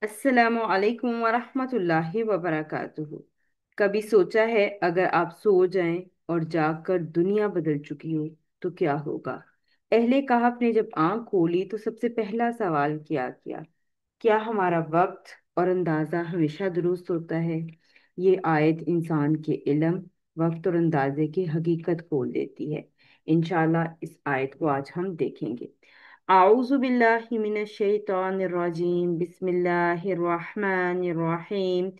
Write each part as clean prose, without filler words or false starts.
अस्सलामु अलैकुम वरहमतुल्लाहि वबरकातुहू। कभी सोचा है अगर आप सो जाएं और जागकर दुनिया बदल चुकी हो तो क्या होगा। अहले कहफ ने जब आंख खोली तो सबसे पहला सवाल क्या किया, क्या हमारा वक्त और अंदाजा हमेशा दुरुस्त होता है। ये आयत इंसान के इल्म, वक्त और अंदाजे की हकीकत खोल देती है। इंशाल्लाह इस आयत को आज हम देखेंगे। आऊज़ु बिल्लाहि मिनश शैतानिर रजीम, बिस्मिल्लाहिर रहमानिर रहीम।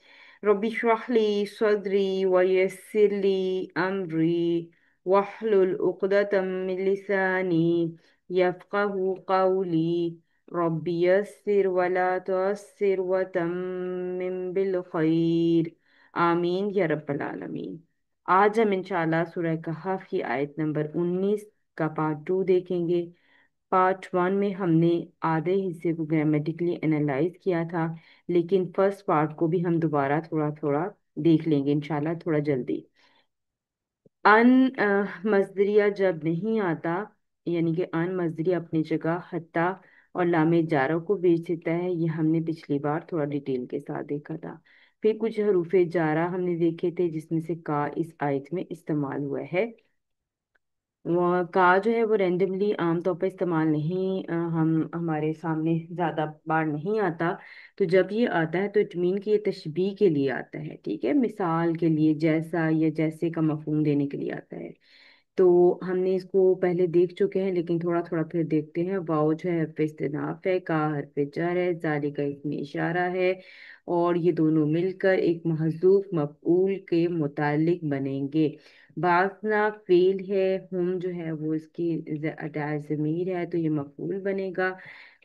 रब्बि इश्रह ली सदरी व यस्सिर ली अमरी वहलुल उक़दतम मिन लिसानी यफ़क़हू क़ौली। रब्बी यस्सिर वला तुअस्सिर वतम्मिम बिल खैर। आमीन या रब्बल आलमीन। आज हम इंशाल्लाह सूरह कहफ की आयत नंबर 19 का पार्ट 2 देखेंगे। पार्ट 1 में हमने आधे हिस्से को ग्रामेटिकली एनालाइज किया था, लेकिन फर्स्ट पार्ट को भी हम दोबारा थोड़ा थोड़ा देख लेंगे इंशाल्लाह थोड़ा जल्दी। अन मजदरिया जब नहीं आता, यानी कि अन मजदरिया अपनी जगह हत्ता और लामे जारा को बेच देता है। ये हमने पिछली बार थोड़ा डिटेल के साथ देखा था। फिर कुछ हरूफे जारा हमने देखे थे जिसमें से का इस आयत में इस्तेमाल हुआ है। वो का जो है वो रेंडमली आमतौर पर इस्तेमाल नहीं, हम हमारे सामने ज़्यादा बार नहीं आता। तो जब ये आता है तो इट मीन कि ये तशबीह के लिए आता है, ठीक है, मिसाल के लिए, जैसा या जैसे का मफहूम देने के लिए आता है। तो हमने इसको पहले देख चुके हैं, लेकिन थोड़ा थोड़ा फिर देखते हैं। वाओ जो है हरफ इस्तिनाफ है, का हरफ जर है, जाली का इसमें इशारा है, और ये दोनों मिलकर एक महजूफ मफऊल के मुतालिक बनेंगे। बासना फेल है, हम जो है वो इसकी अटैच ज़मीर है तो ये मफऊल बनेगा।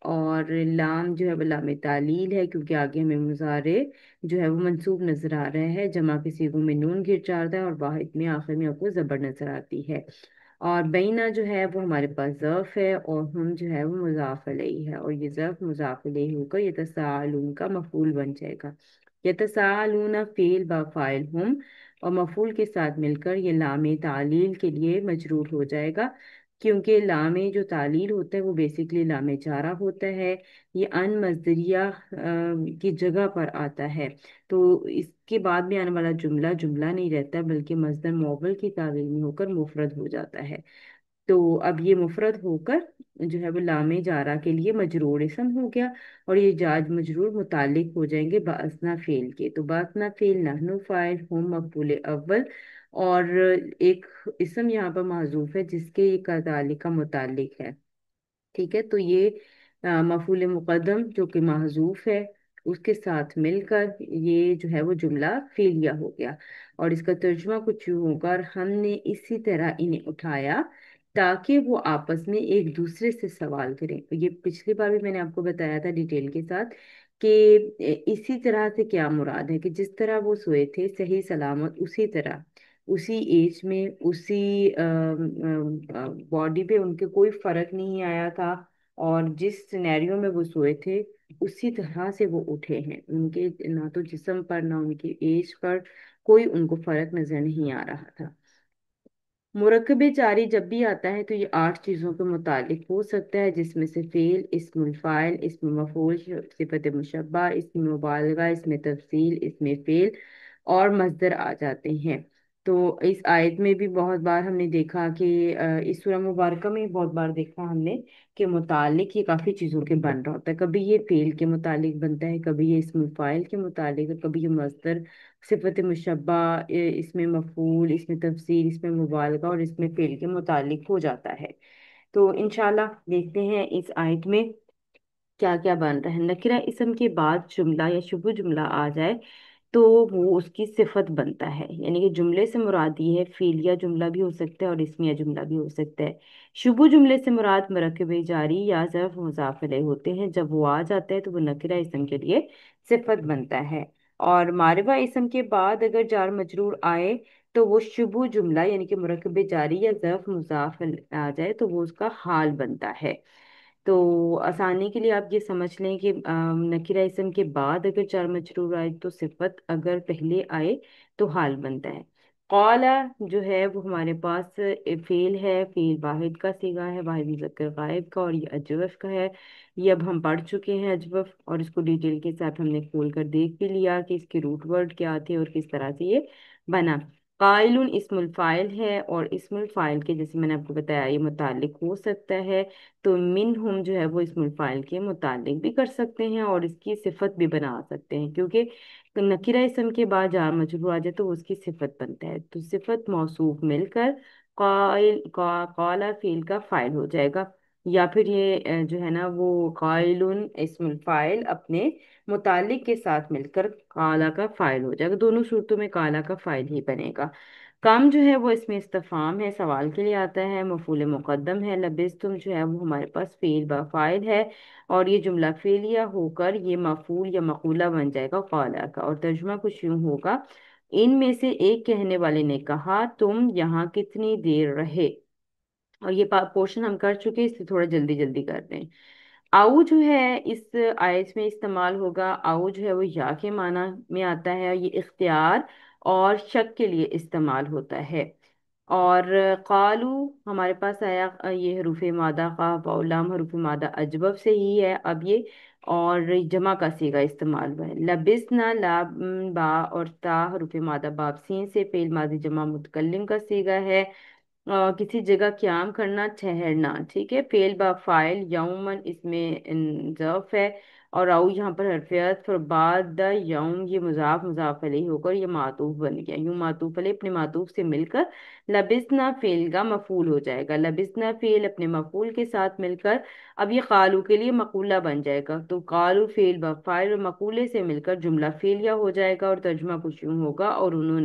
और लाम जो है वो लाम तालील है, क्योंकि आगे हमें मुजारे जो है वो मंसूब नजर आ रहा है। जमा के सीगों में नून गिर जाता है और वाहिद में आखिर में आपको जबर नजर आती है। और बैना जो है वो हमारे पास ज़र्फ है, और हम जो है वो मुज़ाफ़ अलैहि है, और ये ज़र्फ मुज़ाफ़ अलैहि होकर यतसाअलून का मफूल बन जाएगा। यतसाअलून फ़ेल बा फ़ाइल हम, और मफूल के साथ मिलकर ये लामे तालील के लिए मजरूर हो जाएगा, क्योंकि लामे जो तालील होता है वो बेसिकली लामे जारा होता है। ये अन मजदरिया की जगह पर आता है। तो इसके बाद में आने वाला जुमला जुमला नहीं रहता, बल्कि मस्दर मोवल की तावील में होकर मुफरद हो जाता है। तो अब ये मुफरद होकर जो है वो लामे जारा के लिए मजरूर इसम हो गया, और ये जाज मजरूर मुतालिक हो जाएंगे बासना फेल के। तो बासना फेल नहनु फाइल हम मफूल अव्वल, और एक इसम यहाँ पर महजूफ है जिसके ये कज़ालिक का मुतालिक है। ठीक है, तो ये मफूल मुकद्दम जो कि महजूफ है उसके साथ मिलकर ये जो है वो जुमला फेलिया हो गया। और इसका तर्जुमा कुछ यूं होगा, और हमने इसी तरह इन्हें उठाया ताकि वो आपस में एक दूसरे से सवाल करें। ये पिछली बार भी मैंने आपको बताया था डिटेल के साथ कि इसी तरह से क्या मुराद है, कि जिस तरह वो सोए थे सही सलामत, उसी तरह उसी एज में उसी बॉडी पे उनके कोई फर्क नहीं आया था, और जिस सिनेरियो में वो सोए थे उसी तरह से वो उठे हैं। उनके ना तो जिस्म पर ना उनकी एज पर कोई उनको फर्क नजर नहीं आ रहा था। मुरक्कबे जारी जब भी आता है तो ये 8 चीजों के मुतालिक हो सकता है, जिसमें से फेल, इस्मुल फाइल, इस्म मफूल, सिफत मुशब्बा, इस्म मुबालगा, इसमें तफसील, इसमें फेल और मस्दर आ जाते हैं। तो इस आयत में भी बहुत बार हमने देखा कि इस सूरह मुबारका में भी बहुत बार देखा हमने कि मुतालिक ये काफी चीजों के बन रहा होता है। कभी ये फेल के मुतालिक बनता है, कभी ये इस्मुल फाइल के मुतालिक, और कभी ये मस्दर, सिफत मुशब्बा, इसमें मफूल, इसमें तफसीर, इसमें मुबालगा और इसमें फेल के मुतालिक हो जाता है। तो इंशाल्लाह देखते हैं इस आयत में क्या क्या बन रहा है। नकिरा इसम के बाद जुमला या शुबह जुमला आ जाए तो वो उसकी सिफत बनता है, यानी कि जुमले से मुराद ये है, फेलिया जुमला भी हो सकता है और इसमिया जुमला भी हो सकता है। शुबह जुमले से मुराद मरकब जारी या ज़र्फ मुज़ाफ अलैह होते हैं। जब वो आ जाता है तो वो नकिरा इसम के लिए सिफत बनता है। और मारिफा इसम के बाद अगर जार मजरूर आए तो वो शुबह जुमला यानी कि मरकब जारी या ज़र्फ मुज़ाफ आ जाए तो वो उसका हाल बनता है। तो आसानी के लिए आप ये समझ लें कि नकीरा इस्म के बाद अगर जार मजरूर आए तो सिफत, अगर पहले आए तो हाल बनता है। قالا جو ہے وہ ہمارے پاس فعل ہے، فعل واحد کا صیغہ ہے، واحد مذکر غائب کا، اور یہ اجوف کا ہے۔ یہ اب ہم پڑھ چکے ہیں اجوف، اور اس کو ڈیٹیل کے ساتھ ہم نے کھول کر دیکھ بھی لیا کہ اس کے روٹ ورڈ کیا تھے اور کس طرح سے یہ بنا۔ قائل اسم الفاعل ہے، اور اسم الفاعل کے جیسے میں نے آپ کو بتایا یہ متعلق ہو سکتا ہے، تو منہم جو ہے وہ اسم الفاعل کے متعلق بھی کر سکتے ہیں اور اس کی صفت بھی بنا سکتے ہیں، کیونکہ نکرہ اسم کے بعد جار مجرور آ جائے تو وہ اس کی صفت بنتا ہے، تو صفت موصوف مل کر قالا فعل کا فاعل ہو جائے گا، یا پھر یہ جو ہے نا وہ قائل اسم الفاعل اپنے متعلق کے ساتھ مل کر قالا کا فاعل ہو جائے گا، دونوں صورتوں میں قالا کا فاعل ہی بنے گا۔ کم جو ہے وہ اس میں استفہام ہے، سوال کے لیے آتا ہے، مفعول مقدم ہے۔ لبستم جو ہے وہ ہمارے پاس فعل با فاعل ہے، اور یہ جملہ فعلیہ ہو کر یہ مفعول یا مقولہ بن جائے گا قالا کا، اور ترجمہ کچھ یوں ہوگا: ان میں سے ایک کہنے والے نے کہا تم یہاں کتنی دیر رہے، اور یہ پورشن ہم کر چکے، اس سے تھوڑا جلدی جلدی کر دیں۔ آؤ جو ہے اس آیت میں استعمال ہوگا، آؤ جو ہے وہ یا کے معنی میں آتا ہے، یہ اختیار اور شک کے لیے استعمال ہوتا ہے۔ اور قالو ہمارے پاس آیا، یہ حروف مادہ قاف و لام حروف مادہ اجوب سے ہی ہے اب یہ، اور جمع کا صیغہ استعمال ہوا ہے۔ لبسنا لام با اور تا حروف مادہ باب سین سے فعل ماضی جمع متکلم کا صیغہ ہے۔ کسی جگہ قیام کرنا، ٹھہرنا، ٹھیک ہے، فعل با فاعل، یومن اس میں ظرف ہے، اور او یہاں پر حرف عطف، اور بعد دا یوم یہ مضاف مضاف علیہ ہو کر یہ معطوف بن گیا، یوں معطوف علیہ اپنے معطوف سے مل کر لبسنا فعل کا مفعول ہو جائے گا، لبسنا فعل اپنے مفعول کے ساتھ مل کر اب یہ قالو کے لیے مقولہ بن جائے گا، تو قالو فعل با فاعل اور مقولے سے مل کر جملہ فعلیہ ہو جائے گا، اور ترجمہ کچھ یوں ہوگا: اور انہوں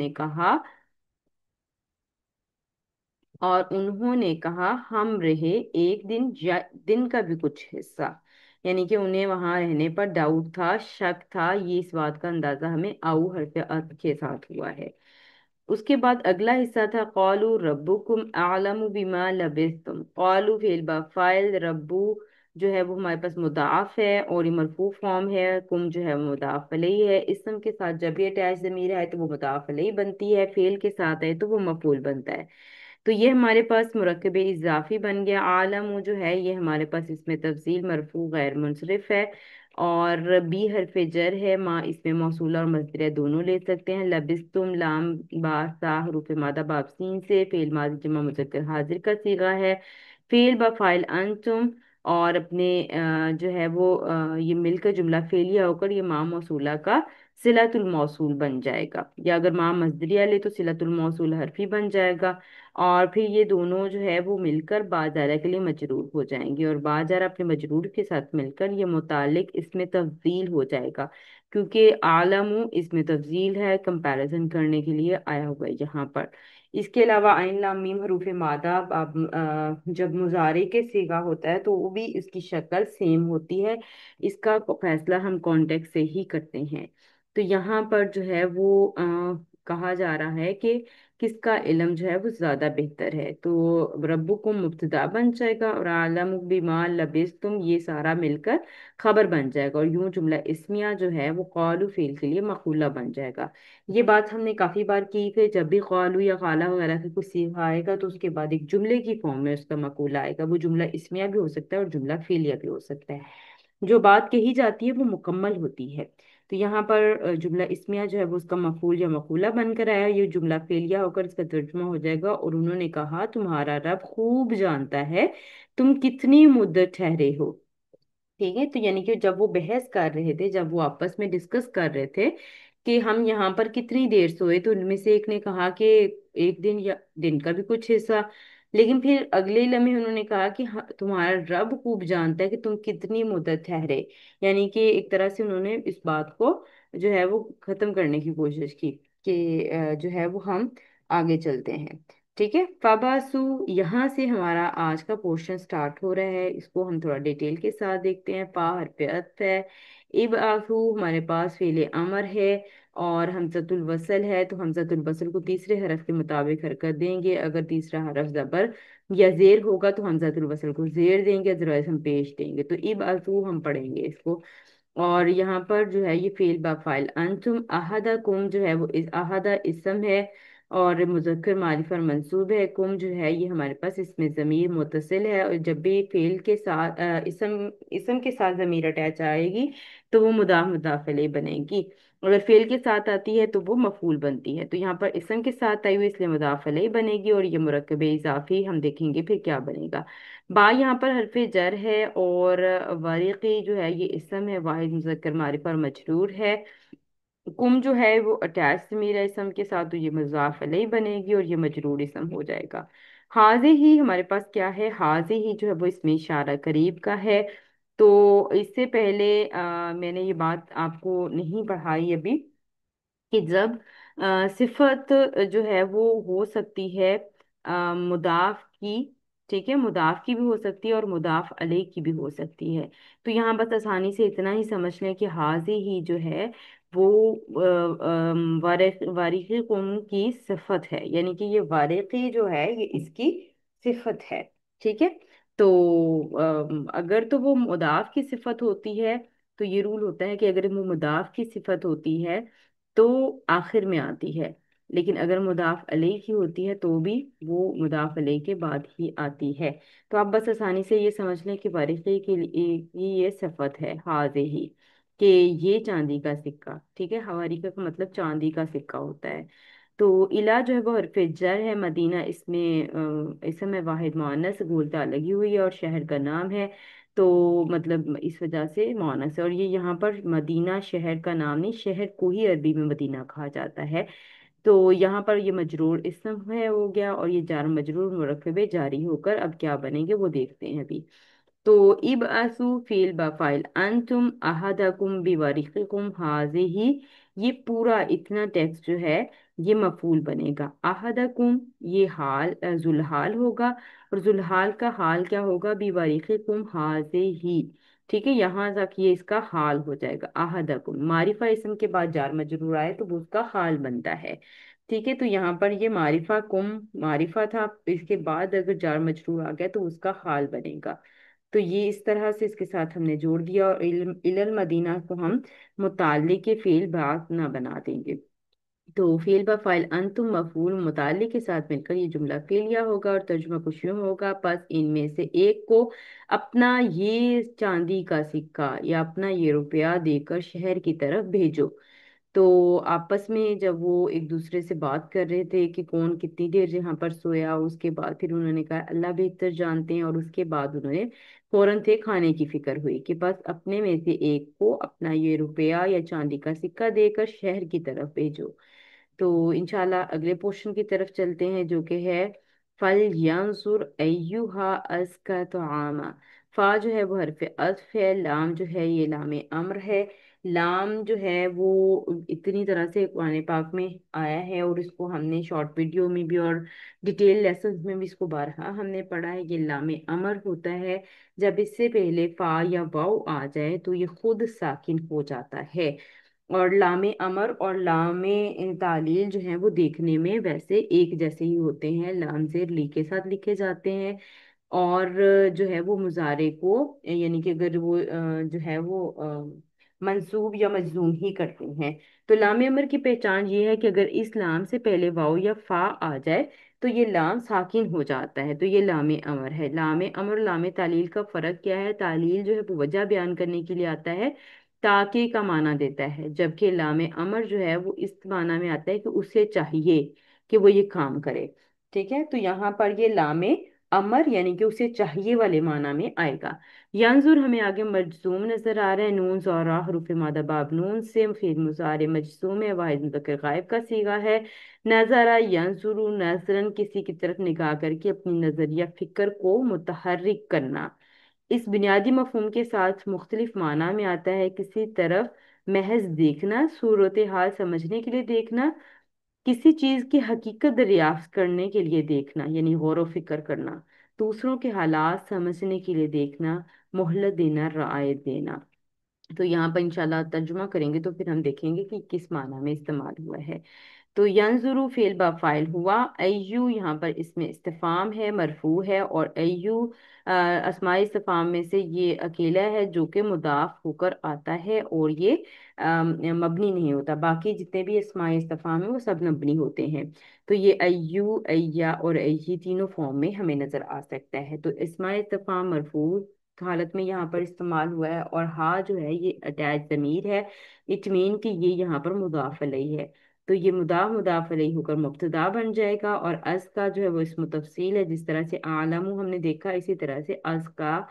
نے کہا ہم رہے ایک دن یا دن کا بھی کچھ حصہ، یعنی کہ انہیں وہاں رہنے پر ڈاؤٹ تھا، شک تھا، یہ اس بات کا اندازہ ہمیں او حرف عطف کے ساتھ ہوا ہے۔ اس کے بعد اگلا حصہ تھا قالو ربکم اعلم بما لبثتم، قالو فعل با فاعل، ربو جو ہے وہ ہمارے پاس مضاف ہے اور یہ مرفوع فارم ہے، کم جو ہے وہ مضاف علیہ ہے، اسم کے ساتھ جب یہ اٹیچ ضمیر ہے تو وہ مضاف علیہ بنتی ہے، فعل کے ساتھ ہے تو وہ مفعول بنتا ہے، تو یہ ہمارے پاس مرکب اضافی بن گیا۔ عالم جو ہے یہ ہمارے پاس اس میں تفضیل مرفوع غیر منصرف ہے، اور بی حرف جر ہے، ماں اس میں موصولہ اور مصدریہ دونوں لے سکتے ہیں۔ لبستم لام با سا حروف مادہ باب سین سے فعل ماضی جمع مذکر حاضر کا صیغہ ہے، فعل با فاعل انتم، اور اپنے جو ہے وہ یہ مل کر جملہ فعلیہ ہو کر یہ ماں موصولہ کا صلۃ الموصول بن جائے گا، یا اگر ماں مصدریہ لے تو صلۃ الموصول حرفی بن جائے گا، اور پھر یہ دونوں جو ہے وہ مل کر باجارہ کے لیے مجرور ہو جائیں گے، اور باجارہ اپنے مجرور کے ساتھ مل کر یہ متعلق اس میں تفضیل ہو جائے گا، کیونکہ عالم اس میں تفضیل ہے، کمپیریزن کرنے کے لیے آیا ہوا ہے یہاں پر۔ اس کے علاوہ عین لام میم حروف مادہ جب مضارع کے صیغہ ہوتا ہے تو وہ بھی اس کی شکل سیم ہوتی ہے، اس کا فیصلہ ہم کانٹیکٹ سے ہی کرتے ہیں، تو یہاں پر جو ہے وہ کہا جا رہا ہے کہ کس کا علم جو ہے وہ زیادہ بہتر ہے، تو ربکم مبتدا بن جائے گا، اور عالم بما لبستم یہ سارا مل کر خبر بن جائے گا، اور یوں جملہ اسمیہ جو ہے وہ قالو فعل کے لیے مقولہ بن جائے گا۔ یہ بات ہم نے کافی بار کی کہ جب بھی قالو یا قالا وغیرہ کا کچھ صیغہ آئے گا تو اس کے بعد ایک جملے کی فارم میں اس کا مقولہ آئے گا، وہ جملہ اسمیہ بھی ہو سکتا ہے اور جملہ فعلیہ بھی ہو سکتا ہے، جو بات کہی جاتی ہے وہ مکمل ہوتی ہے، تو یہاں پر جملہ اسمیہ جو ہے وہ اس کا مفعول یا مقولہ بن کر آیا، یہ جملہ فعلیہ ہو کر اس کا ترجمہ ہو جائے گا، اور انہوں نے کہا تمہارا رب خوب جانتا ہے تم کتنی مدت ٹھہرے ہو، ٹھیک ہے، تو یعنی کہ جب وہ بحث کر رہے تھے، جب وہ آپس میں ڈسکس کر رہے تھے کہ ہم یہاں پر کتنی دیر سوئے، تو ان میں سے ایک نے کہا کہ ایک دن یا دن کا بھی کچھ حصہ، لیکن پھر اگلے لمحے انہوں نے کہا کہ تمہارا رب خوب جانتا ہے کہ تم کتنی مدت ٹھہرے، یعنی کہ ایک طرح سے انہوں نے اس بات کو جو ہے وہ ختم کرنے کی کوشش کی کہ جو ہے وہ ہم آگے چلتے ہیں، ٹھیک ہے۔ فباسو یہاں سے ہمارا آج کا پورشن سٹارٹ ہو رہا ہے، اس کو ہم تھوڑا ڈیٹیل کے ساتھ دیکھتے ہیں۔ فا حرف عطف ہے، ابعثو ہمارے پاس فعل امر ہے، اور حمزۃ الوصل ہے، تو حمزۃ الوصل کو تیسرے حرف کے مطابق حرکت دیں گے، اگر تیسرا حرف زبر یا زیر ہوگا تو حمزۃ الوصل کو زیر دیں گے، ادروائز ہم پیش دیں گے، تو ابعثو ہم پڑھیں گے اس کو، اور یہاں پر جو ہے یہ فعل با فاعل انتم، احدکم جو ہے وہ احدہ اسم ہے، और मुज़क्कर मारिफ और मंसूब है। कुम जो है ये हमारे पास इसमें ज़मीर मुत्तसिल है, और जब भी फेल के साथ इसम के साथ ज़मीर अटैच आएगी तो वो मुदाफ मुदाफ अलैह बनेगी। अगर फेल के साथ आती है तो वो मफूल बनती है। तो यहाँ पर इसम के साथ आई हुई इसलिए मुदाफ अलैह बनेगी, और ये मुरक्कब इजाफी हम देखेंगे फिर क्या बनेगा। बा यहाँ पर हरफ जर है, और वारिकी जो है ये इसम है, वाहिद मुज़क्कर मारिफ और मजरूर है। कुम जो है वो अटैच ज़मीर है इसम के साथ, तो ये मुज़ाफ अलैह बनेगी और ये मजरूर इसम हो जाएगा। हाजे ही हमारे पास क्या है, हाजे ही जो है वो इसमें इशारा करीब का है। तो इससे पहले मैंने ये बात आपको नहीं पढ़ाई अभी, कि जब सिफत जो है वो हो सकती है मुदाफ की, ठीक है, मुदाफ की भी हो सकती है और मुदाफ अलैह की भी हो सकती है। तो यहाँ बस आसानी से इतना ही समझ लें कि हाजी ही जो है वो वारिकी कौम की सिफत है, यानी कि ये वारिकी जो है ये इसकी सिफत है। ठीक है। तो अगर तो वो मुदाफ की सिफत होती है, तो ये रूल होता है कि अगर वो मुदाफ की सिफत होती है तो आखिर में आती है, लेकिन अगर मुदाफ अलैह की होती है तो भी वो मुदाफ अलैह के बाद ही आती है। तो आप बस आसानी से ये समझ लें कि वारिकी के लिए की ये सिफत है हाजे ही, कि ये चांदी का सिक्का, ठीक है, हवारिका का मतलब चांदी का सिक्का होता है। तो इला जो है वो हरफ जर है, मदीना इसमें इसम है वाहिद मुअन्नस, गोलता लगी हुई है और शहर का नाम है, तो मतलब इस वजह से मुअन्नस है। और ये यहाँ पर मदीना शहर का नाम नहीं, शहर को ही अरबी में मदीना कहा जाता है। तो यहाँ पर ये मजरूर इसम है हो गया, और ये जार मजरूर मुरक्कबे जारी होकर अब क्या बनेंगे वो देखते हैं अभी। तो इब आसू फील बाफाइल अंतुम अहदकुम बिवरिकुम हाजिही, ये पूरा इतना टेक्स्ट जो है ये मफूल बनेगा। अहदकुम ये हाल जुलहाल होगा, और जुलहाल का हाल क्या होगा, बिवरिकुम हाजिही, ठीक है, यहाँ तक ये इसका हाल हो जाएगा। अहदकुम मारिफा इसम के बाद जार मजरूर आए तो वो उसका हाल बनता है। ठीक है। तो यहाँ पर ये मारिफा कुम मारिफा था, इसके बाद अगर जार मजरूर आ गया तो उसका हाल बनेगा। तो ये इस तरह से इसके साथ हमने जोड़ दिया, और इलल मदीना को हम मुताल्लिक़ के फेल बात ना बना देंगे। तो फेल बा फाइल अंतुम मफूल मुताल्लिक़ के साथ मिलकर ये जुमला फेलिया होगा, और तर्जुमा कुछ यूं होगा, बस इनमें से एक को अपना ये चांदी का सिक्का या अपना ये रुपया देकर शहर की तरफ भेजो। तो आपस में जब वो एक दूसरे से बात कर रहे थे कि कौन कितनी देर यहाँ पर सोया, उसके बाद फिर उन्होंने कहा अल्लाह बेहतर जानते हैं, और उसके बाद उन्होंने फौरन थे खाने की फिक्र हुई कि बस अपने में से एक को अपना ये रुपया या चांदी का सिक्का देकर शहर की तरफ भेजो। तो इंशाल्लाह अगले पोर्शन की तरफ चलते हैं, जो कि है फल यांसुर अय्युहा अज़का तआमा। फा जो है वो हरफ अत्फ है, लाम जो है ये लाम अम्र है। लाम जो है वो इतनी तरह से कुरान पाक में आया है, और इसको हमने शॉर्ट वीडियो में भी और डिटेल लेसन में भी इसको बारहा हमने पढ़ा है। ये लाम अमर होता है, जब इससे पहले फा या वाव आ जाए तो ये खुद साकिन हो जाता है। और लामे अमर और लामे तालील जो हैं वो देखने में वैसे एक जैसे ही होते हैं, लाम जेर ली के साथ लिखे जाते हैं। और जो है वो मुजारे को, यानी कि अगर वो जो है वो मंसूब या मजजूम ही करते हैं। तो लाम अमर की पहचान ये है कि अगर इस लाम से पहले वाव या फा आ जाए तो ये लाम साकिन हो जाता है, तो ये लाम अमर है। लाम अमर और लाम तालील का फर्क क्या है, तालील जो है वो वजह बयान करने के लिए आता है, ताकि का माना देता है, जबकि लामे अमर जो है वो इस माना में आता है कि उसे चाहिए कि वो ये काम करे। ठीक है। तो यहाँ पर ये लामे अमर यानी कि उसे चाहिए वाले माना में आएगा। यांजुर हमें आगे मजसूम नजर आ रहा है, नून ज़ोरा हरूफ मादा बाब नून से फिर मुजारे मजसूम है, वाहिद मुज़क्कर गायब का सीगा है। नजरा यंजुरु नजरन, किसी की तरफ निगाह करके अपनी नजर या फिक्र को मुतहर्रिक करना। इस बुनियादी मफहूम के साथ मुख्तलिफ माना में आता है, किसी तरफ महज देखना, सूरत हाल समझने के लिए देखना, किसी चीज की हकीकत दरियाफ्त करने के लिए देखना यानी गौर व फिक्र करना, दूसरों के हालात समझने के लिए देखना, मोहलत देना, रायत देना। तो यहाँ पर इंशाल्लाह तर्जुमा करेंगे तो फिर हम देखेंगे कि किस माना में इस्तेमाल हुआ है। तो यंजुरु फेल बा फाइल हुआ। अय्यू यहाँ पर इसमें इस्तिफाम है, मरफू है, और अय्यू अस्माई इस्तिफाम में से ये अकेला है जो कि मुदाफ होकर आता है, और ये मबनी नहीं होता। बाकी जितने भी अस्माई इस्तिफाम है वो सब मबनी होते हैं। तो ये अय्यू, अय्या और अय्यी तीनों फॉर्म में हमें नजर आ सकता है। तो अस्माई इस्तिफाम मरफू हालत में यहाँ पर इस्तेमाल हुआ है, और हा जो है ये अटैच ज़मीर है। इट मीन कि ये यहाँ पर मुदाफ अलैहि है। तो ये मुदाफ अलैहि होकर मुब्तदा बन जाएगा, और अज का जो है वो इसमें तफसील है। जिस तरह से आलमू हमने देखा, इसी तरह से अज का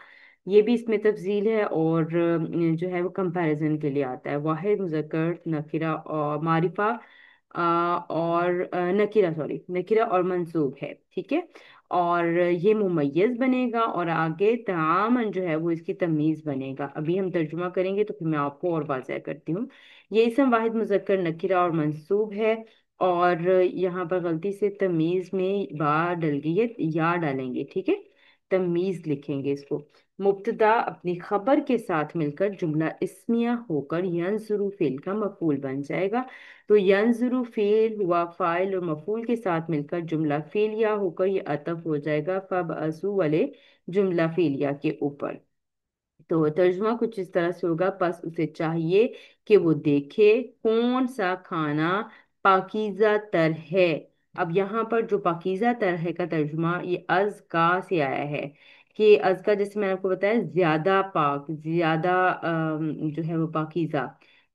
ये भी इसमें तफसील है, और जो है वो कंपैरिजन के लिए आता है। वाहिद, मुज़क्कर, नकिरा और मारिफा, और नकिरा, सॉरी, नकिरा और मंसूब है, ठीक है। और ये मुमय्यज बनेगा, और आगे तआमन जो है वो इसकी तमीज बनेगा। अभी हम तर्जुमा करेंगे तो फिर मैं आपको और वाज़ह करती हूँ। ये इसम वाहिद, मुज़क्कर, नकिरा और मंसूब है। और यहाँ पर गलती से तमीज में बा डल गई है, या डालेंगे, ठीक है। तमीज लिखेंगे इसको। मुब्तदा अपनी खबर के साथ मिलकर जुमला इस्मिया होकर यंजुरु फेल का मफूल बन जाएगा। तो यंजुरु फेल हुआ फाइल, और मफूल के साथ मिलकर जुमला फेलिया होकर ये अतफ हो जाएगा फब असू वाले जुमला फेलिया के ऊपर। तो तर्जुमा कुछ इस तरह से होगा, बस उसे चाहिए कि वो देखे कौन सा खाना पाकीज़ा तर है। अब यहाँ पर जो पाकीज़ा तर है का तर्जुमा ये अज का से आया है, कि अज का जैसे मैंने आपको बताया ज्यादा पाक, ज्यादा जो है वो पाकीज़ा,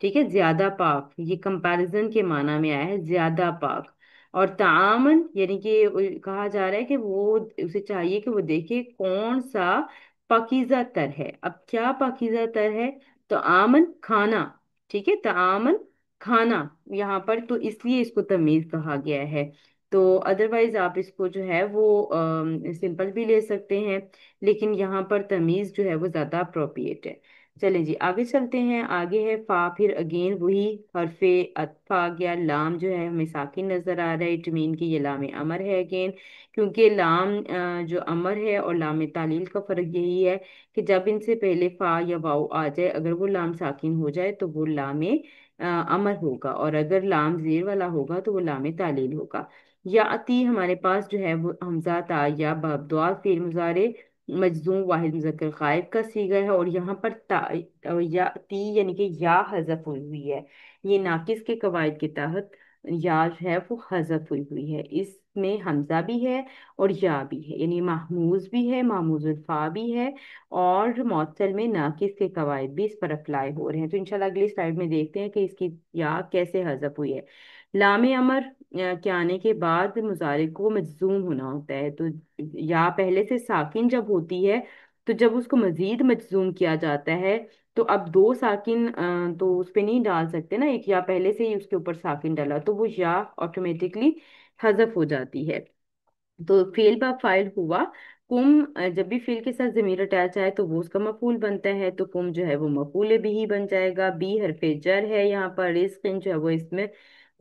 ठीक है, ज्यादा पाक, ये कंपैरिजन के माना में आया है, ज्यादा पाक। और तामन यानी कि कहा जा रहा है कि वो उसे चाहिए कि वो देखे कौन सा पाकीज़ा तर है। अब क्या पाकीज़ा तर है? तो आमन खाना, ठीक है, तामन खाना यहाँ पर, तो इसलिए इसको तमीज कहा गया है। तो अदरवाइज आप इसको जो है वो सिंपल भी ले सकते हैं, लेकिन यहाँ पर तमीज जो है वो ज्यादा अप्रोप्रिएट है। चलें जी आगे चलते हैं। आगे है फा, फिर अगेन वही हरफे अतफा आ गया। लाम जो है हमें साकिन नजर आ रहा है, इट मीन कि ये लाम अमर है अगेन। क्योंकि लाम जो अमर है और लाम तालील का फर्क यही है कि जब इनसे पहले फा या वाव आ जाए, अगर वो लाम साकिन हो जाए तो वो लाम अमर होगा, और अगर लाम जेर वाला होगा तो वो लाम तालील होगा। या अती हमारे पास जो है वो हमजा ता या बदुआ फेल मुजारे मजजूम वाहिद मुजक्कर गायब का सीगा है, और यहाँ पर ता या ती यानी कि या हजफ हुई हुई है। ये नाकिस के कवायद के तहत या जो है वो हजफ हुई हुई है। इसमें हमजा भी है और या भी है, यानी महमूज भी है, महमूजुल फा भी है, और मौसल में नाकिस के कवायद भी इस पर अप्लाई हो रहे हैं। तो इंशाल्लाह अगली स्लाइड में देखते हैं कि इसकी या कैसे हजफ हुई है। लामे अमर के आने के बाद मुजारे को मजजूम होना होता है। तो या पहले से साकिन जब होती है, तो जब उसको मजीद मजजूम किया जाता है, तो अब दो साकिन तो उस पे नहीं डाल सकते ना, एक या पहले से ही उसके ऊपर साकिन डाला तो वो या ऑटोमेटिकली हजफ हो जाती है। तो फेल बा फाइल हुआ। कुम जब भी फेल के साथ जमीर अटैच आए तो वो उसका मफूल बनता है, तो कुम जो है वो मफूल बिही बन जाएगा। बी हरफे जर है यहाँ पर। रिस्क जो है वो इसमें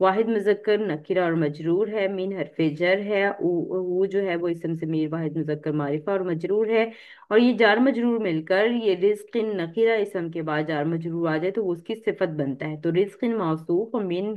वाहिद मुजक्कर नकिरा और मजरूर है। मीन हरफे जर है। ऊ जो है वो इसम ज़मीर वाहिद मुजक्कर मारिफा और मजरूर है। और ये जार मजरूर मिलकर ये रिस्क नकिरा इसम के बाद जार मजरूर आ जाए तो वो उसकी सिफत बनता है। तो रिस्क मौसूफ और मिन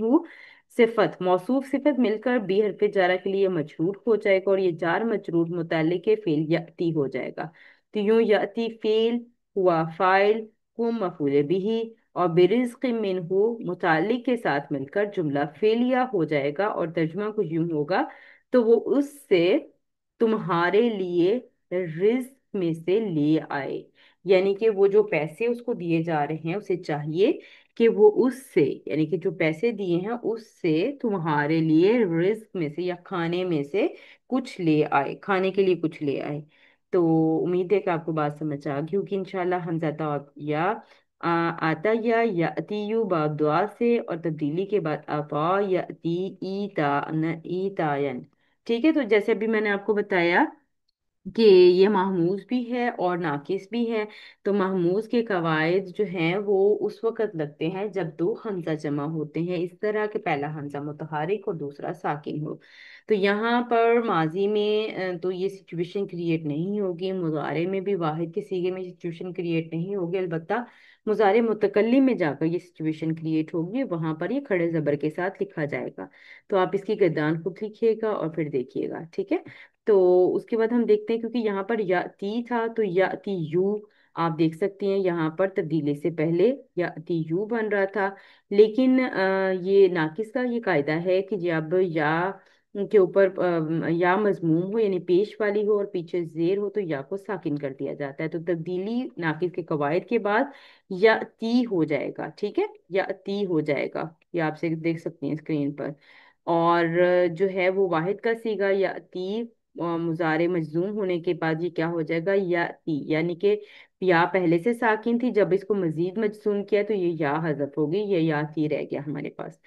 सिफत, मौसूफ सिफत मिलकर बी हरफ जारा के लिए मजरूर हो जाएगा, और ये जार मजरूर मुतल्लिक फेल याती हो जाएगा। तो यूं याती फेल हुआ फाइल, कुम मफूल बिही, और बिरिज़्क़ मिन्हु मुतल्लिक के साथ मिलकर जुमला फेलिया हो जाएगा। और तर्जुमा कुछ यूं होगा, तो वो उससे तुम्हारे लिए रिज्क में से ले आए। यानी कि वो जो पैसे उसको दिए जा रहे हैं उसे चाहिए कि वो उससे, यानी कि जो पैसे दिए हैं उससे तुम्हारे लिए रिस्क में से या खाने में से कुछ ले आए, खाने के लिए कुछ ले आए। तो उम्मीद है कि आपको बात समझ आ गई होगी इंशाल्लाह। हमजाता या आता या अतीयु बाब दुआ से, और तब्दीली के बाद अता या अती ईता न ईतायन। ठीक है, तो जैसे अभी मैंने आपको बताया कि ये महमूज भी है और नाकिस भी है। तो महमूज के कवायद जो हैं वो उस वक़्त लगते हैं जब दो हमजा जमा होते हैं, इस तरह के पहला हमजा मुतहरिक और दूसरा साकिन हो। तो यहाँ पर माजी में तो ये सिचुएशन क्रिएट नहीं होगी, मुजारे में भी वाहिद के सीगे में सिचुएशन क्रिएट नहीं होगी। अलबत्ता मुजारे मुतकल्लिम में जाकर ये सिचुएशन क्रिएट होगी, वहां पर ये खड़े जबर के साथ लिखा जाएगा। तो आप इसकी गर्दान खुद लिखिएगा और फिर देखिएगा, ठीक है। तो उसके बाद हम देखते हैं, क्योंकि यहाँ पर या ती था तो या ती यू, आप देख सकती हैं यहाँ पर तब्दीली से पहले या ती यू बन रहा था। लेकिन ये नाकिस का ये कायदा है कि जब या के ऊपर या मजमूम हो यानी पेश वाली हो और पीछे जेर हो तो या को साकिन कर दिया जाता है। तो तब्दीली नाकिस के कवायद के बाद या ती हो जाएगा, ठीक है, या ती हो जाएगा। ये आप से देख सकती हैं स्क्रीन पर। और जो है वो वाहिद का सीगा या ती, मुजारे मजजूम होने के बाद ये क्या हो जाएगा, या ती, यानी कि या पहले से साकिन थी, जब इसको मजीद मजजूम किया तो ये या हजफ हो गई, ये या ती रह गया हमारे पास।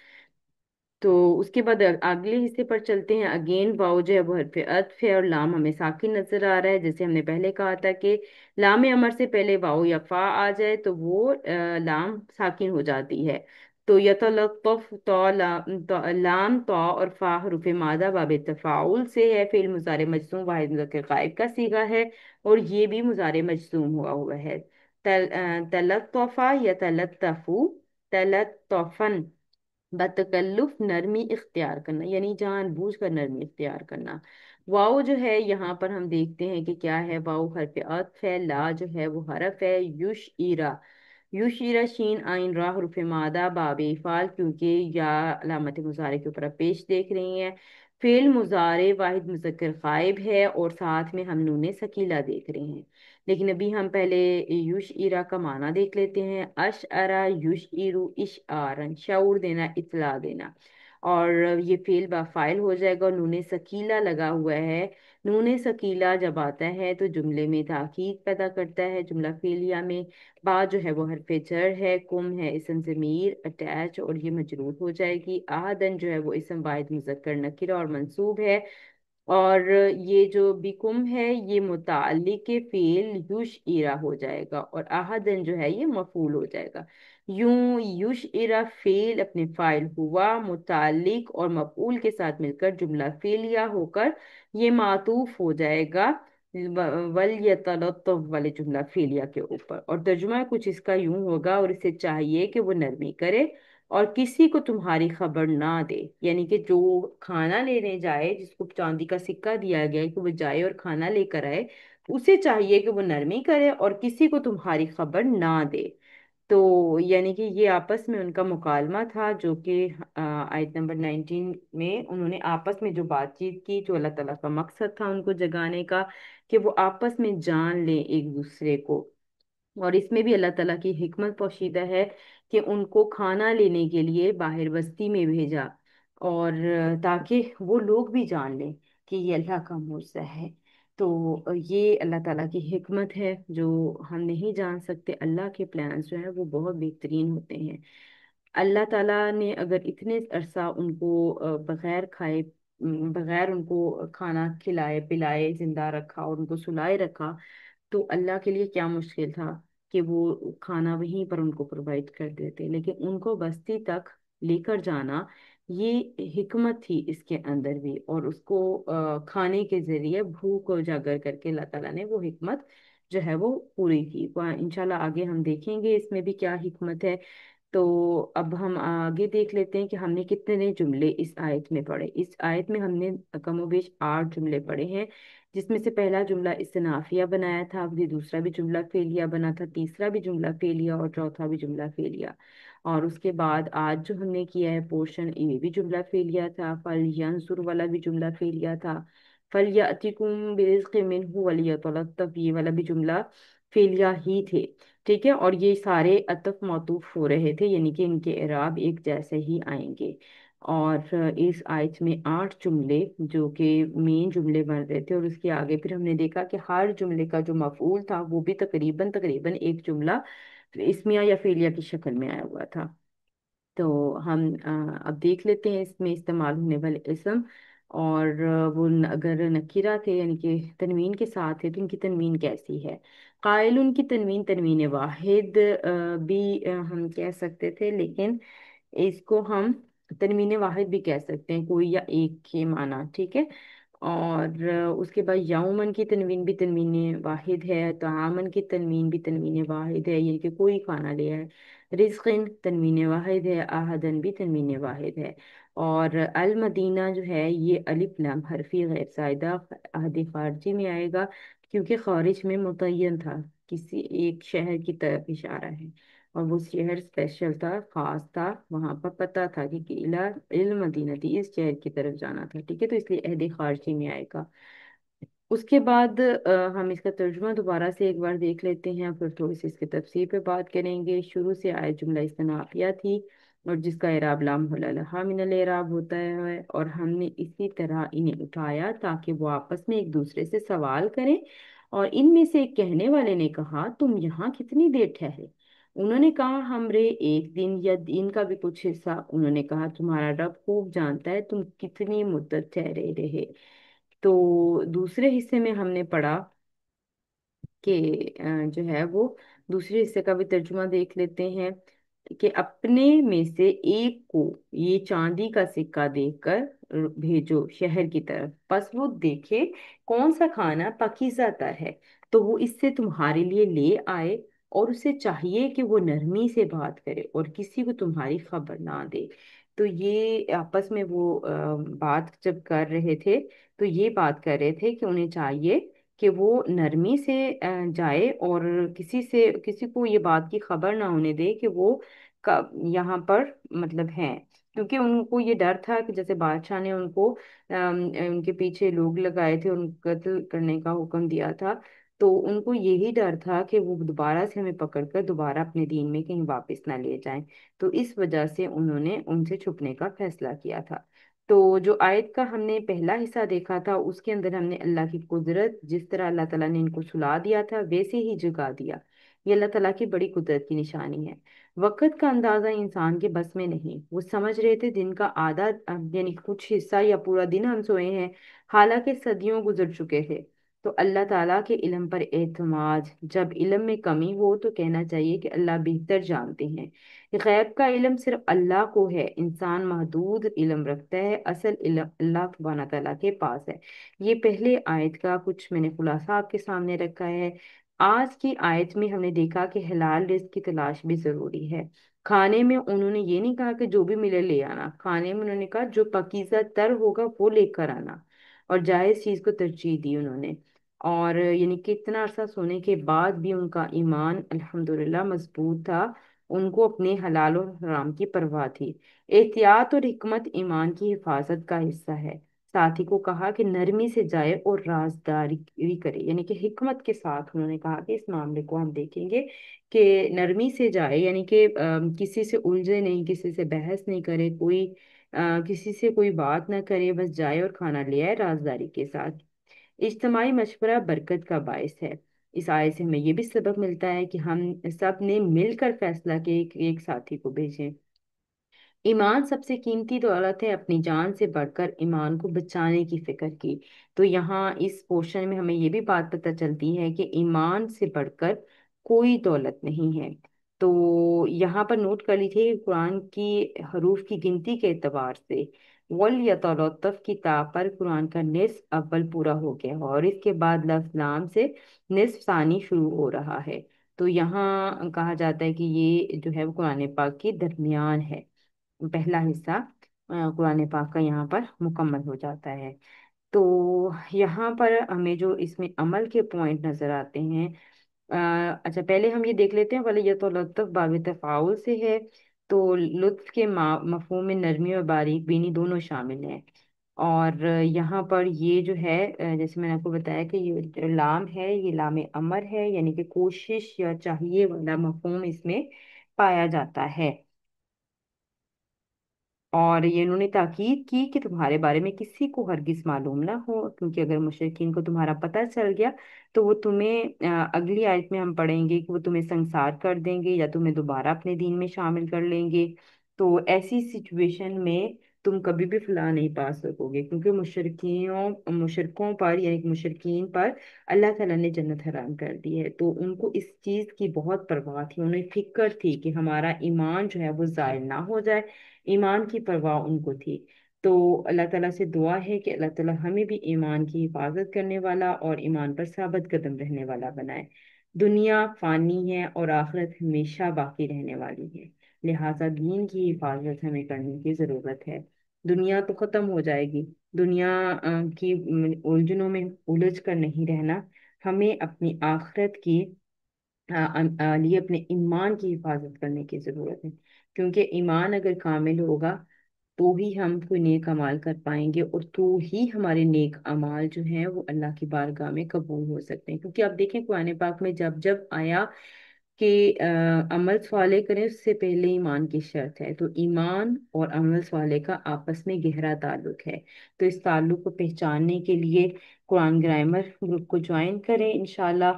तो उसके बाद अगले हिस्से पर चलते हैं। अगेन वाओ जो है वो हरफ अत्फ है और लाम हमें साकिन नजर आ रहा है। जैसे हमने पहले कहा था कि लाम अमर से पहले वाओ या फा आ जाए तो वो लाम साकिन हो जाती है। तो यतलत्तफ तो लाम तो और फा हरूफ मादा बाब तफाउल से है, फेल मुजारे मजसूम वाहिद मुज़क्कर गायब का सीगा है और ये भी मुजारे मजसूम हुआ हुआ है। तलत्तफा या तलत्तफू, तलत्तफन, बतकल्लुफ नरमी इख्तियार करना, यानी जानबूझ कर नरमी इख्तियार करना। वाओ जो है यहाँ पर हम देखते हैं कि क्या है, वाओ हरफ अत्फ है, ला जो है वो हरफ है, युश ईरा, युशीरा शीन आइन रा हरूफ मादा बाबे फाल, क्योंकि या अलामत मुजारे के ऊपर आप पेश देख रही हैं। फेल मुजारे वाहिद मुज़क्कर गायब है और साथ में हम नूने सकीला देख रहे हैं। लेकिन अभी हम पहले युश इरा का माना देख लेते हैं। अश अरा युश इरु इश आरन, शऊर देना, इतला देना। और ये फेल बा फाइल हो जाएगा और नूने सकीला लगा हुआ है। नूने सकीला जब आता है तो जुमले में ताकीद पैदा करता है, जुमला फेलिया में। बा जो है वो हरफे जर है, कुम है इसम ज़मीर अटैच और ये मजरूर हो जाएगी। आहदन जो है वो इसम वाहिद मुज़क्कर नकिरा और मंसूब है। और ये जो बिकुम है ये मुताल्लिक के फेल युश इरा हो जाएगा और आहदन जो है ये मफूल हो जाएगा। यूं युश इरा फेल अपने फाइल हुआ, मुताल्लिक और मफूल के साथ मिलकर जुमला फेलिया होकर ये मातूफ हो जाएगा वल यतलत्तफ वाले जुमला फेलिया के ऊपर। और तर्जुमा कुछ इसका यूं होगा, और इसे चाहिए कि वो नरमी करे और किसी को तुम्हारी खबर ना दे, यानी कि जो खाना लेने जाए, जिसको चांदी का सिक्का दिया गया है कि वो जाए और खाना लेकर आए, उसे चाहिए कि वो नरमी करे और किसी को तुम्हारी खबर ना दे। तो यानी कि ये आपस में उनका मुकालमा था, जो कि आयत नंबर 19 में उन्होंने आपस में जो बातचीत की, जो अल्लाह ताला का मकसद था उनको जगाने का, कि वो आपस में जान लें एक दूसरे को। और इसमें भी अल्लाह ताला की हिकमत पोशीदा है कि उनको खाना लेने के लिए बाहर बस्ती में भेजा, और ताकि वो लोग भी जान लें कि ये अल्लाह का मुर्सा है। तो ये अल्लाह ताला की हिकमत है जो हम नहीं जान सकते। अल्लाह के प्लान्स जो है वो बहुत बेहतरीन होते हैं। अल्लाह ताला ने अगर इतने अरसा उनको बगैर खाए, बगैर उनको खाना खिलाए पिलाए जिंदा रखा और उनको सुलाए रखा, तो अल्लाह के लिए क्या मुश्किल था कि वो खाना वहीं पर उनको प्रोवाइड कर देते। लेकिन उनको बस्ती तक लेकर जाना, ये हिकमत थी इसके अंदर भी, और उसको खाने के जरिए भूख को उजागर करके अल्लाह ताला ने वो हिकमत जो है वो पूरी की। इंशाल्लाह आगे हम देखेंगे इसमें भी क्या हिकमत है। तो अब हम आगे देख लेते हैं कि हमने कितने जुमले इस आयत में पढ़े। इस आयत में हमने कमोबेश 8 जुमले पढ़े हैं, जिसमें से पहला जुमला इस्तिनाफिया बनाया था, फिर दूसरा भी जुमला फेलिया बना था, तीसरा भी जुमला फेलिया और चौथा भी जुमला फेलिया। और उसके बाद आज जो हमने किया है पोर्शन, ये भी जुमला फेलिया था। फल यंसुर वाला भी जुमला फेलिया था। फल यातिकुम बिरिज़्क़िन मिन्हु वलियतलत्तफ़, ये वाला भी जुमला फेलिया ही थे। ठीक है, और ये सारे अतफ मौतूफ हो रहे थे, यानी कि इनके इराब एक जैसे ही आएंगे। और इस आयत में 8 जुमले जो कि मेन जुमले बन रहे थे, और उसके आगे फिर हमने देखा कि हर जुमले का जो मफूल था वो भी तकरीबन तकरीबन एक जुमला इसमिया या फेलिया की शक्ल में आया हुआ था। तो हम अब देख लेते हैं इसमें इस्तेमाल होने वाले इसम। और वो अगर नकीरा थे यानी कि तनवीन के साथ है तो इनकी तनवीन कैसी है। कायलुन की तनवीन तनवीन वाहिद भी हम कह सकते थे, लेकिन इसको हम तनवीन वाहिद भी कह सकते हैं, कोई या एक के माना, ठीक है। اور اس کے بعد یومن کی تنوین بھی تنوین واحد ہے، طعامن کی تنوین بھی تنوین واحد ہے، یعنی کہ کوئی کھانا لیا ہے، رزقن تنوین واحد ہے، آہدن بھی تنوین واحد ہے۔ اور المدینہ جو ہے یہ الف لام حرفی غیر زائدہ عہد خارجی میں آئے گا، کیونکہ خارج میں متعین تھا، کسی ایک شہر کی طرف اشارہ ہے، اور وہ شہر اسپیشل تھا، خاص تھا، وہاں پر پتہ تھا کہ علم مدینہ تھی، اس شہر کی طرف جانا تھا، ٹھیک ہے، تو اس لیے عہد خارجی میں آئے گا۔ اس کے بعد ہم اس کا ترجمہ دوبارہ سے ایک بار دیکھ لیتے ہیں، پھر تھوڑی سی اس کی تفسیر پہ بات کریں گے۔ شروع سے آئے جملہ استنافیہ تھی، اور جس کا اعراب لام حلالہ من الاعراب ہوتا ہے، اور ہم نے اسی طرح انہیں اٹھایا تاکہ وہ آپس میں ایک دوسرے سے سوال کریں۔ اور ان میں سے ایک کہنے والے نے کہا، تم یہاں کتنی دیر ٹھہرے؟ انہوں نے کہا، ہمارے ایک دن یا دن کا بھی کچھ حصہ۔ انہوں نے کہا، تمہارا رب خوب جانتا ہے تم کتنی مدت ٹھہرے رہے۔ تو دوسرے حصے میں ہم نے پڑھا کہ جو ہے وہ دوسرے حصے کا بھی ترجمہ دیکھ لیتے ہیں، کہ اپنے میں سے ایک کو یہ چاندی کا سکہ دے کر بھیجو شہر کی طرف، پس وہ دیکھے کون سا کھانا پاکیزہ تر ہے، تو وہ اس سے تمہارے لیے لے آئے، اور اسے چاہیے کہ وہ نرمی سے بات کرے اور کسی کو تمہاری خبر نہ دے۔ تو یہ آپس میں وہ بات جب کر رہے تھے، تو یہ بات کر رہے تھے کہ انہیں چاہیے کہ وہ نرمی سے جائے، اور کسی کو یہ بات کی خبر نہ ہونے دے کہ وہ یہاں پر مطلب ہیں، کیونکہ ان کو یہ ڈر تھا کہ جیسے بادشاہ نے ان کو ان کے پیچھے لوگ لگائے تھے، ان کو قتل کرنے کا حکم دیا تھا، تو ان کو یہی ڈر تھا کہ وہ دوبارہ سے ہمیں پکڑ کر دوبارہ اپنے دین میں کہیں واپس نہ لے جائیں، تو اس وجہ سے انہوں نے ان سے چھپنے کا فیصلہ کیا تھا۔ تو جو آیت کا ہم نے پہلا حصہ دیکھا تھا، اس کے اندر ہم نے اللہ کی قدرت، جس طرح اللہ تعالیٰ نے ان کو سلا دیا تھا ویسے ہی جگا دیا، یہ اللہ تعالیٰ کی بڑی قدرت کی نشانی ہے۔ وقت کا اندازہ انسان کے بس میں نہیں، وہ سمجھ رہے تھے دن کا آدھا یعنی کچھ حصہ یا پورا دن ہم سوئے ہیں، حالانکہ صدیوں گزر چکے تھے۔ تو اللہ تعالیٰ کے علم پر اعتماد، جب علم میں کمی ہو تو کہنا چاہیے کہ اللہ بہتر جانتے ہیں۔ غیب کا علم صرف اللہ کو ہے، انسان محدود علم رکھتا ہے، اصل علم اللہ سبحانہ تعالیٰ کے پاس ہے۔ یہ پہلے آیت کا کچھ میں نے خلاصہ آپ کے سامنے رکھا ہے۔ آج کی آیت میں ہم نے دیکھا کہ حلال رزق کی تلاش بھی ضروری ہے۔ کھانے میں انہوں نے یہ نہیں کہا کہ جو بھی ملے لے آنا، کھانے میں انہوں نے کہا جو پاکیزہ تر ہوگا وہ لے کر آنا، اور جائز چیز کو ترجیح دی انہوں نے۔ اور یعنی کہ اتنا عرصہ سونے کے بعد بھی ان کا ایمان الحمدللہ مضبوط تھا، ان کو اپنے حلال اور حرام کی پرواہ تھی۔ احتیاط اور حکمت ایمان کی حفاظت کا حصہ ہے۔ ساتھی کو کہا کہ نرمی سے جائے اور رازداری کرے، یعنی کہ حکمت کے ساتھ انہوں نے کہا کہ اس معاملے کو ہم دیکھیں گے کہ نرمی سے جائے، یعنی کہ کسی سے الجھے نہیں، کسی سے بحث نہیں کرے، کسی سے کوئی بات نہ کرے، بس جائے اور کھانا لے آئے رازداری کے ساتھ۔ اجتماعی مشورہ برکت کا باعث ہے۔ اس آیت سے ہمیں یہ بھی سبق ملتا ہے کہ ہم سب نے مل کر فیصلہ کیا کہ ایک ساتھی کو بھیجیں۔ ایمان سب سے قیمتی دولت ہے، اپنی جان سے بڑھ کر ایمان کو بچانے کی فکر کی۔ تو یہاں اس پورشن میں ہمیں یہ بھی بات پتہ چلتی ہے کہ ایمان سے بڑھ کر کوئی دولت نہیں ہے۔ تو یہاں پر نوٹ کر لیجیے کہ قرآن کی حروف کی گنتی کے اعتبار سے وَلْيَتَلَطَّفْ کی تا پر قرآن کا نصف اول پورا ہو گیا، اور اس کے بعد لفظ لام سے نصف ثانی شروع ہو رہا ہے۔ تو یہاں کہا جاتا ہے کہ یہ جو ہے وہ قرآن پاک کی درمیان ہے، پہلا حصہ قرآن پاک کا یہاں پر مکمل ہو جاتا ہے۔ تو یہاں پر ہمیں جو اس میں عمل کے پوائنٹ نظر آتے ہیں، اچھا پہلے ہم یہ دیکھ لیتے ہیں، ولیت و لطف باب تفاعل سے ہے، تو لطف کے مفہوم میں نرمی اور باریک بینی دونوں شامل ہیں۔ اور یہاں پر یہ جو ہے جیسے میں نے آپ کو بتایا کہ یہ جو لام ہے یہ لام امر ہے، یعنی کہ کوشش یا چاہیے والا مفہوم اس میں پایا جاتا ہے۔ اور یہ انہوں نے تاکید کی کہ تمہارے بارے میں کسی کو ہرگز معلوم نہ ہو، کیونکہ اگر مشرکین کو تمہارا پتہ چل گیا تو وہ تمہیں اگلی آیت میں ہم پڑھیں گے کہ وہ تمہیں سنسار کر دیں گے یا تمہیں دوبارہ اپنے دین میں شامل کر لیں گے۔ تو ایسی سچویشن میں تم کبھی بھی فلاح نہیں پا سکو گے، کیونکہ مشرکوں پر یعنی کہ مشرکین پر اللہ تعالیٰ نے جنت حرام کر دی ہے، تو ان کو اس چیز کی بہت پرواہ تھی، انہیں فکر تھی کہ ہمارا ایمان جو ہے وہ ضائع نہ ہو جائے، ایمان کی پرواہ ان کو تھی۔ تو اللہ تعالیٰ سے دعا ہے کہ اللہ تعالیٰ ہمیں بھی ایمان کی حفاظت کرنے والا اور ایمان پر ثابت قدم رہنے والا بنائے۔ دنیا فانی ہے اور آخرت ہمیشہ باقی رہنے والی ہے، لہٰذا دین کی حفاظت ہمیں کرنے کی ضرورت ہے۔ دنیا تو ختم ہو جائے گی، دنیا کی الجھنوں میں الجھ کر نہیں رہنا، ہمیں اپنی آخرت کی لیے اپنے ایمان کی حفاظت کرنے کی ضرورت ہے، کیونکہ ایمان اگر کامل ہوگا تو ہی ہم کوئی نیک اعمال کر پائیں گے، اور تو ہی ہمارے نیک اعمال جو ہیں وہ اللہ کی بارگاہ میں قبول ہو سکتے ہیں۔ کیونکہ آپ دیکھیں قرآن پاک میں جب جب آیا کہ عمل صالح کریں اس سے پہلے ایمان کی شرط ہے، تو ایمان اور عمل صالح کا آپس میں گہرا تعلق ہے۔ تو اس تعلق کو پہچاننے کے لیے قرآن گرامر گروپ کو جوائن کریں انشاءاللہ،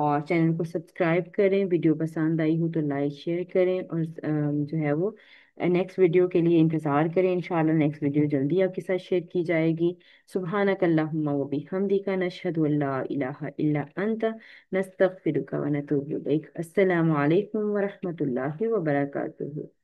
اور چینل کو سبسکرائب کریں، ویڈیو پسند آئی ہو تو لائک شیئر کریں، اور جو ہے وہ نیکسٹ ویڈیو کے لیے انتظار کریں، انشاءاللہ نیکسٹ ویڈیو جلدی آپ کے ساتھ شیئر کی جائے گی۔ سبحانک اللہم و بحمدک، نشہد ان لا الہ الا انت، نستغفرک و نتوب الیک۔ السلام علیکم ورحمۃ اللہ وبرکاتہ۔